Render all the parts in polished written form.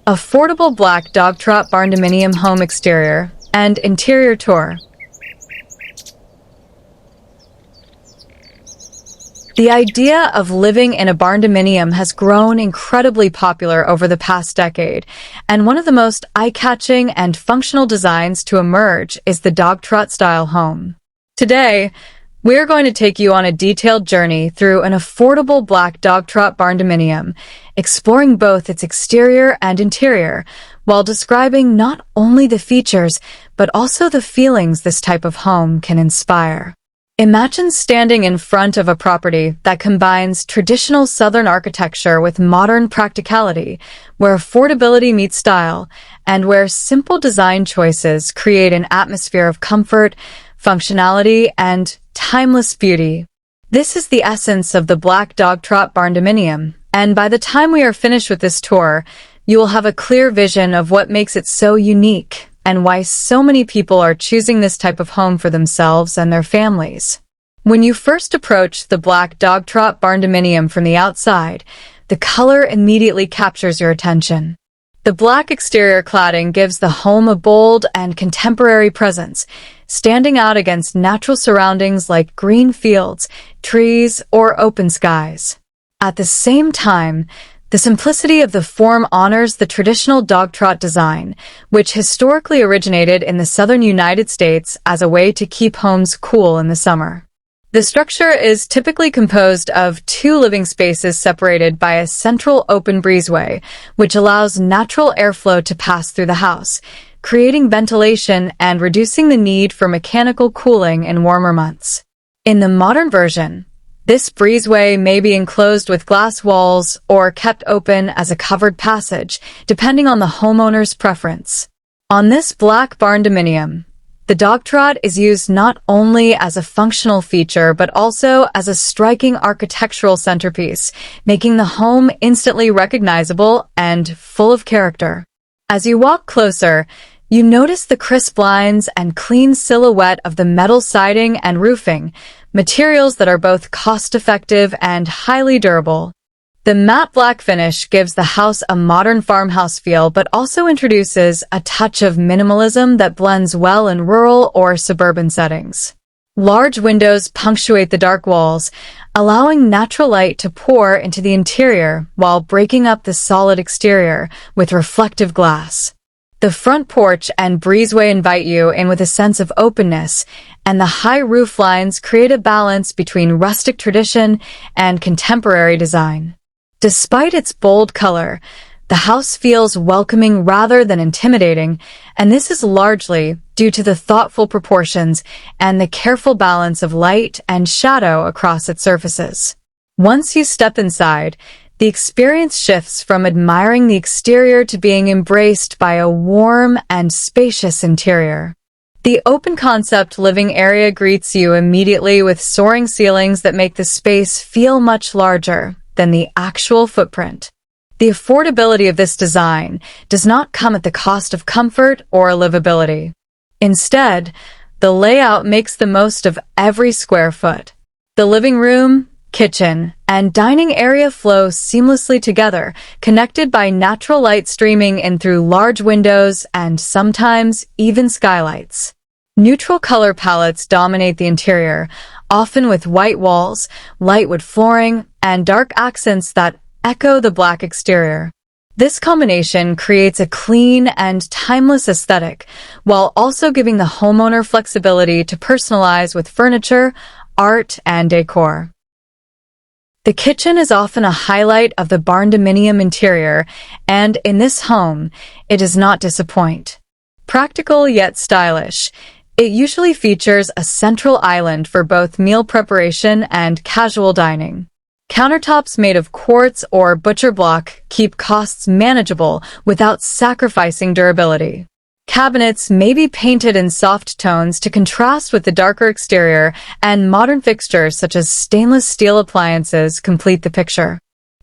Affordable black Dogtrot Barndominium home exterior and interior tour. The idea of living in a barndominium has grown incredibly popular over the past decade, and one of the most eye-catching and functional designs to emerge is the Dogtrot-style home. Today, we're going to take you on a detailed journey through an affordable black Dogtrot Barndominium, exploring both its exterior and interior, while describing not only the features, but also the feelings this type of home can inspire. Imagine standing in front of a property that combines traditional Southern architecture with modern practicality, where affordability meets style, and where simple design choices create an atmosphere of comfort, functionality, and timeless beauty. This is the essence of the black Dogtrot Barndominium, and by the time we are finished with this tour, you will have a clear vision of what makes it so unique and why so many people are choosing this type of home for themselves and their families. When you first approach the black Dogtrot Barndominium from the outside, the color immediately captures your attention. The black exterior cladding gives the home a bold and contemporary presence, standing out against natural surroundings like green fields, trees, or open skies. At the same time, the simplicity of the form honors the traditional Dogtrot design, which historically originated in the southern United States as a way to keep homes cool in the summer. The structure is typically composed of two living spaces separated by a central open breezeway, which allows natural airflow to pass through the house, creating ventilation and reducing the need for mechanical cooling in warmer months. In the modern version, this breezeway may be enclosed with glass walls or kept open as a covered passage, depending on the homeowner's preference. On this black barndominium, the Dogtrot is used not only as a functional feature but also as a striking architectural centerpiece, making the home instantly recognizable and full of character. As you walk closer, you notice the crisp lines and clean silhouette of the metal siding and roofing, materials that are both cost-effective and highly durable. The matte black finish gives the house a modern farmhouse feel but also introduces a touch of minimalism that blends well in rural or suburban settings. Large windows punctuate the dark walls, allowing natural light to pour into the interior while breaking up the solid exterior with reflective glass. The front porch and breezeway invite you in with a sense of openness, and the high roof lines create a balance between rustic tradition and contemporary design. Despite its bold color, the house feels welcoming rather than intimidating, and this is largely due to the thoughtful proportions and the careful balance of light and shadow across its surfaces. Once you step inside, the experience shifts from admiring the exterior to being embraced by a warm and spacious interior. The open-concept living area greets you immediately with soaring ceilings that make the space feel much larger than the actual footprint. The affordability of this design does not come at the cost of comfort or livability. Instead, the layout makes the most of every square foot. The living room, kitchen, and dining area flow seamlessly together, connected by natural light streaming in through large windows and sometimes even skylights. Neutral color palettes dominate the interior, often with white walls, light wood flooring, and dark accents that echo the black exterior. This combination creates a clean and timeless aesthetic, while also giving the homeowner flexibility to personalize with furniture, art, and decor. The kitchen is often a highlight of the barndominium interior, and in this home, it does not disappoint. Practical yet stylish, it usually features a central island for both meal preparation and casual dining. Countertops made of quartz or butcher block keep costs manageable without sacrificing durability. Cabinets may be painted in soft tones to contrast with the darker exterior, and modern fixtures such as stainless steel appliances complete the picture.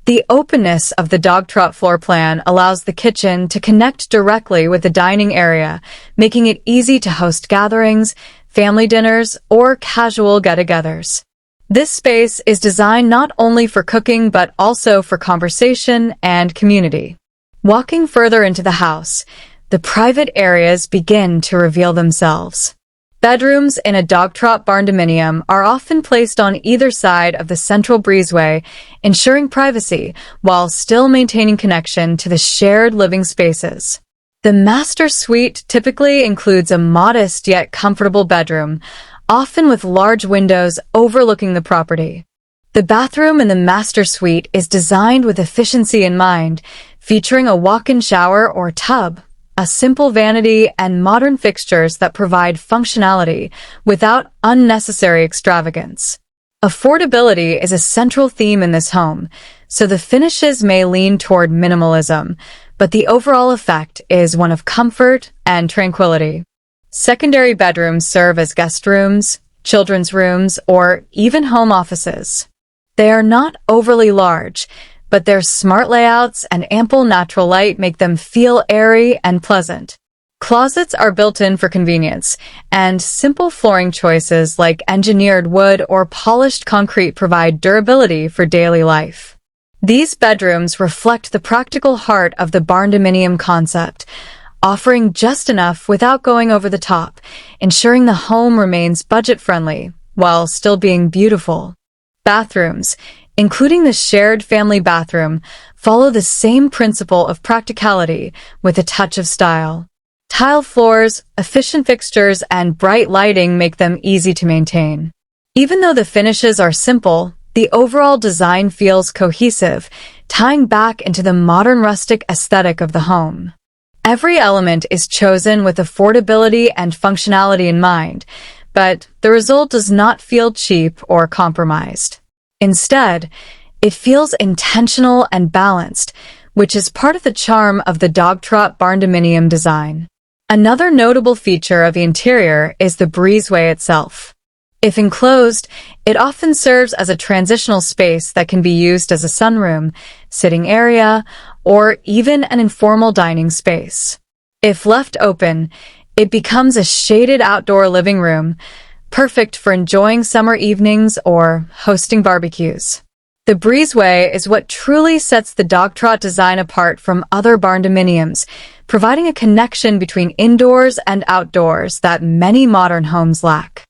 The openness of the Dogtrot floor plan allows the kitchen to connect directly with the dining area, making it easy to host gatherings, family dinners, or casual get-togethers. This space is designed not only for cooking but also for conversation and community. Walking further into the house, the private areas begin to reveal themselves. Bedrooms in a Dogtrot Barndominium are often placed on either side of the central breezeway, ensuring privacy while still maintaining connection to the shared living spaces. The master suite typically includes a modest yet comfortable bedroom, often with large windows overlooking the property. The bathroom in the master suite is designed with efficiency in mind, featuring a walk-in shower or tub, a simple vanity, and modern fixtures that provide functionality without unnecessary extravagance. Affordability is a central theme in this home, so the finishes may lean toward minimalism, but the overall effect is one of comfort and tranquility. Secondary bedrooms serve as guest rooms, children's rooms, or even home offices. They are not overly large, but their smart layouts and ample natural light make them feel airy and pleasant. Closets are built in for convenience, and simple flooring choices like engineered wood or polished concrete provide durability for daily life. These bedrooms reflect the practical heart of the barndominium concept, offering just enough without going over the top, ensuring the home remains budget-friendly while still being beautiful. Bathrooms, including the shared family bathroom, follow the same principle of practicality with a touch of style. Tile floors, efficient fixtures, and bright lighting make them easy to maintain. Even though the finishes are simple, the overall design feels cohesive, tying back into the modern rustic aesthetic of the home. Every element is chosen with affordability and functionality in mind, but the result does not feel cheap or compromised. Instead, it feels intentional and balanced, which is part of the charm of the Dogtrot Barndominium design. Another notable feature of the interior is the breezeway itself. If enclosed, it often serves as a transitional space that can be used as a sunroom, sitting area, or even an informal dining space. If left open, it becomes a shaded outdoor living room, perfect for enjoying summer evenings or hosting barbecues. The breezeway is what truly sets the Dogtrot design apart from other barndominiums, providing a connection between indoors and outdoors that many modern homes lack.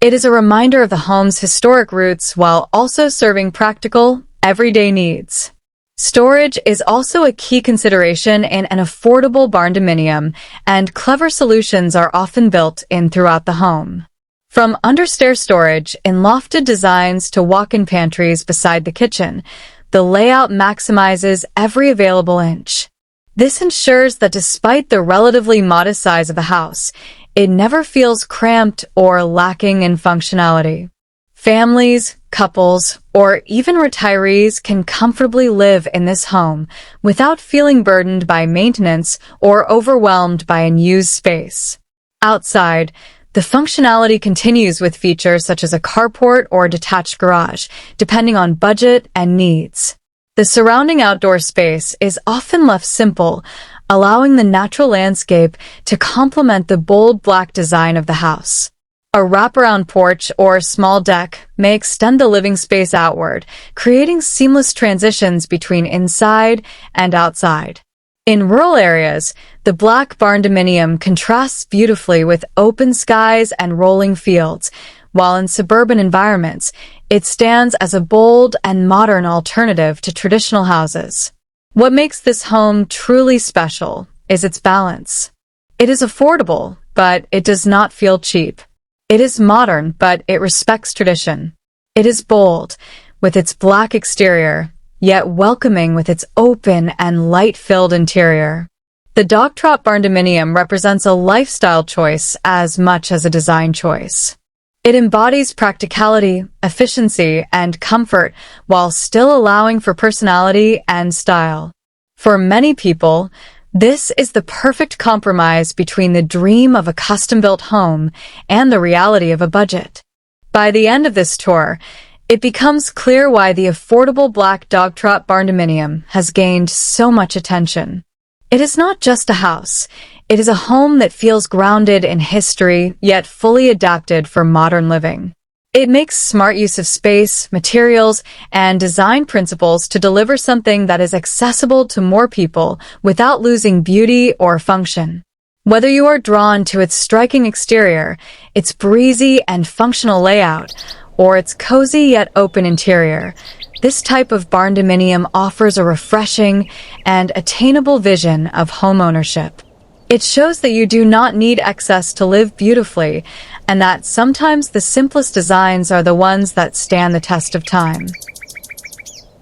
It is a reminder of the home's historic roots while also serving practical, everyday needs. Storage is also a key consideration in an affordable barndominium, and clever solutions are often built in throughout the home. From understair storage in lofted designs to walk-in pantries beside the kitchen, the layout maximizes every available inch. This ensures that despite the relatively modest size of the house, it never feels cramped or lacking in functionality. Families, couples, or even retirees can comfortably live in this home without feeling burdened by maintenance or overwhelmed by unused space. Outside, the functionality continues with features such as a carport or detached garage, depending on budget and needs. The surrounding outdoor space is often left simple, allowing the natural landscape to complement the bold black design of the house. A wraparound porch or small deck may extend the living space outward, creating seamless transitions between inside and outside. In rural areas, the black barndominium contrasts beautifully with open skies and rolling fields, while in suburban environments, it stands as a bold and modern alternative to traditional houses. What makes this home truly special is its balance. It is affordable, but it does not feel cheap. It is modern, but it respects tradition. It is bold, with its black exterior, yet welcoming with its open and light-filled interior. The Dogtrot Barndominium represents a lifestyle choice as much as a design choice. It embodies practicality, efficiency, and comfort while still allowing for personality and style. For many people, this is the perfect compromise between the dream of a custom-built home and the reality of a budget. By the end of this tour, it becomes clear why the affordable black Dogtrot Barndominium has gained so much attention. It is not just a house. It is a home that feels grounded in history, yet fully adapted for modern living. It makes smart use of space, materials, and design principles to deliver something that is accessible to more people without losing beauty or function. Whether you are drawn to its striking exterior, its breezy and functional layout, or its cozy yet open interior, this type of barndominium offers a refreshing and attainable vision of homeownership. It shows that you do not need excess to live beautifully, and that sometimes the simplest designs are the ones that stand the test of time.